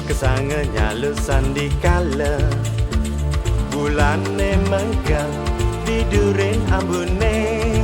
Kesangenya lusan di kala bulane mengkal tidurin ambune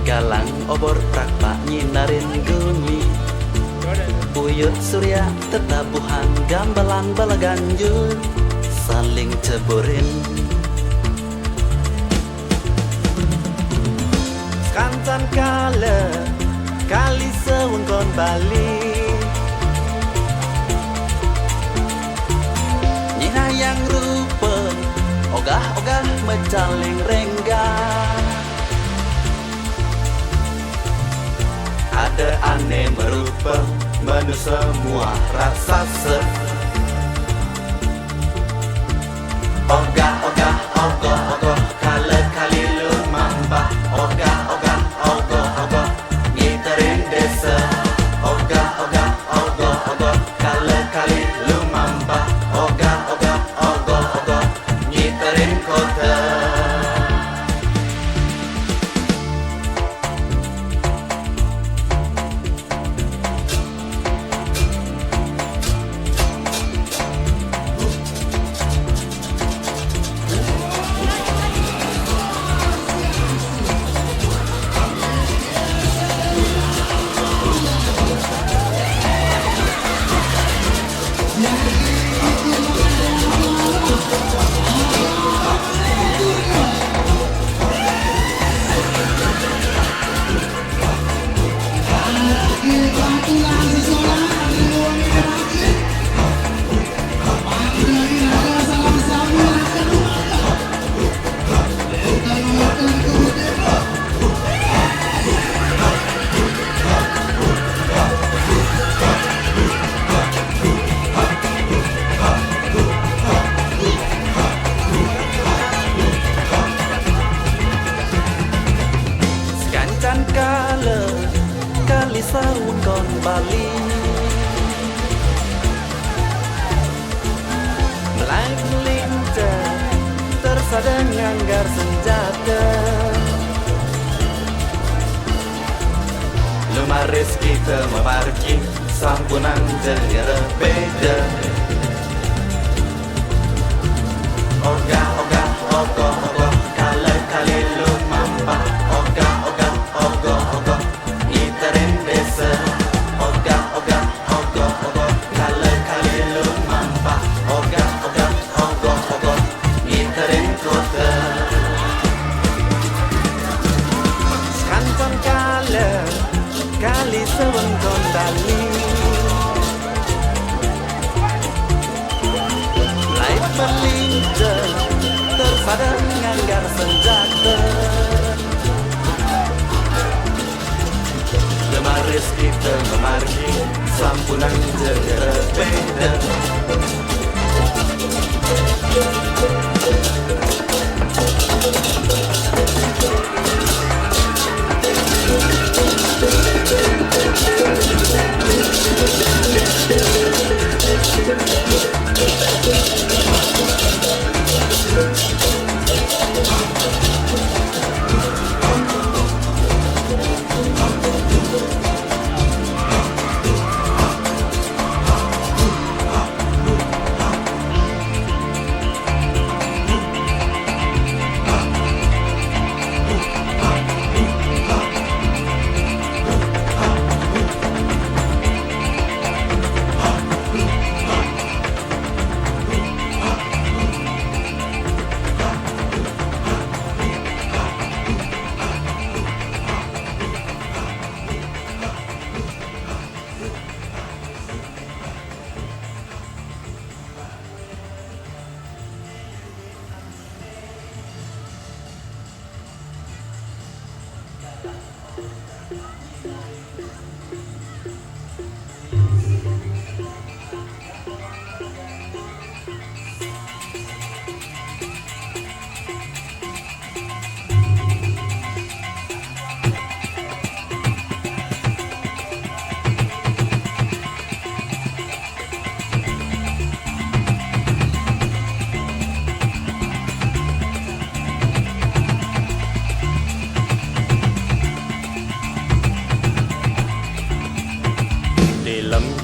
galang obor prakpak nyinarin gumi uyut surya tetabuhan gambalan balaganjur saling ceburin kantan kala kali sewengkon Bali Nyina yang rupa ogah-ogah mecaling renggah ada aneh merupa menu semua raksasa ogah-ogah ogoh-ogoh kali lumambah ogah-ogah ogoh-ogoh ngiterin desa ogah-ogah ogoh-ogoh kali lumambah ogah-ogah ogoh-ogoh ngiterin kota kali sawun kon Bali Melai melintas tersadang nganggar senjata Lumaris kita memarki sampunan jengera beda Ogah-ogah ogoh-ogoh kali lumambah ogah-ogah ogoh-ogoh ngiterin desa ogah-ogah ogoh-ogoh kali lumambah ogah-ogah ogoh-ogoh ngiterin kota kanton kali sewengkon Bali Lain melintas tersadang nganggar senjata Lemaris kita memarki sampunan jengera beda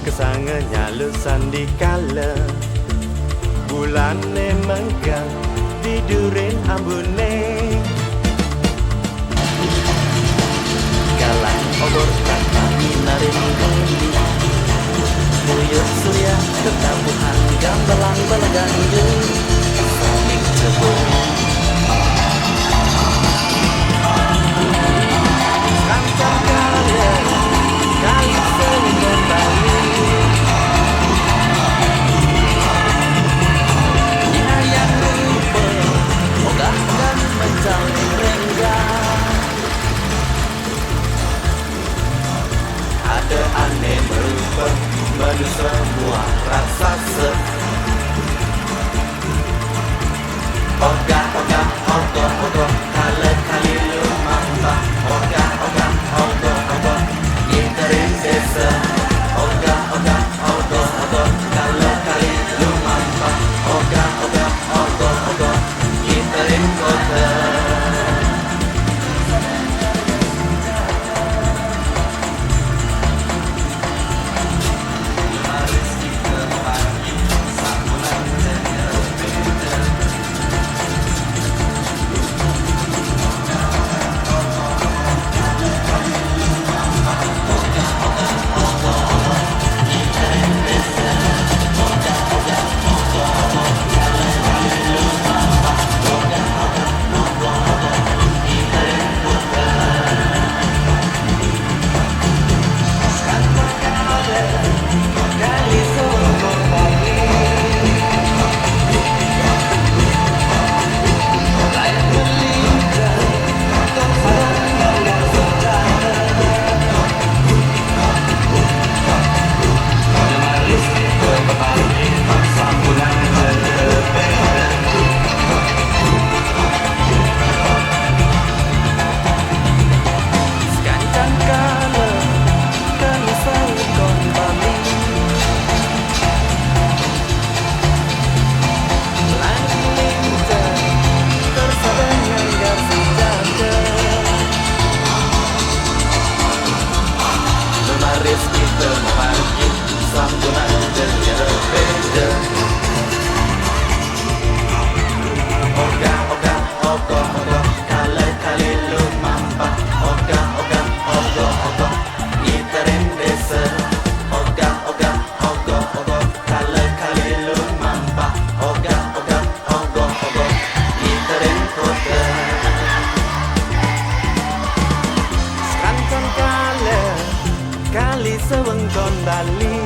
Kesangenya lusan di kala bulane menggang tidurin ambune galang obor kata minarin kendi buyut surya ketabuhan gambelang belegang saling cebur kancang kala kali sering kembali yang lupa ogah dan mencari renggang ada aneh merupa menu semua raksasa ogah ogah ogoh ogoh kali kali lumambah ogah ogah ogoh ogoh yiterin desa ogah ogah ogoh ogoh kali kali lumambah ogah ogah ogoh ogoh yiterin kota kita memanggil sambunan dengan berbeda ogah ogah ogoh ogoh kali kali lumambah ogah ogah ogoh ogoh yiterin desa ogah ogah ogoh ogoh kali kali lumambah ogah ogah ogoh ogoh yiterin kota sekancan kali sewengkon Bali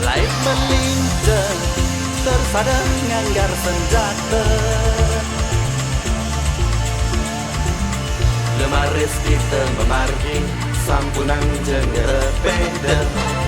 lain melincer tersadang nganggar senjata lemaris kita memargi sampunan jenggara beda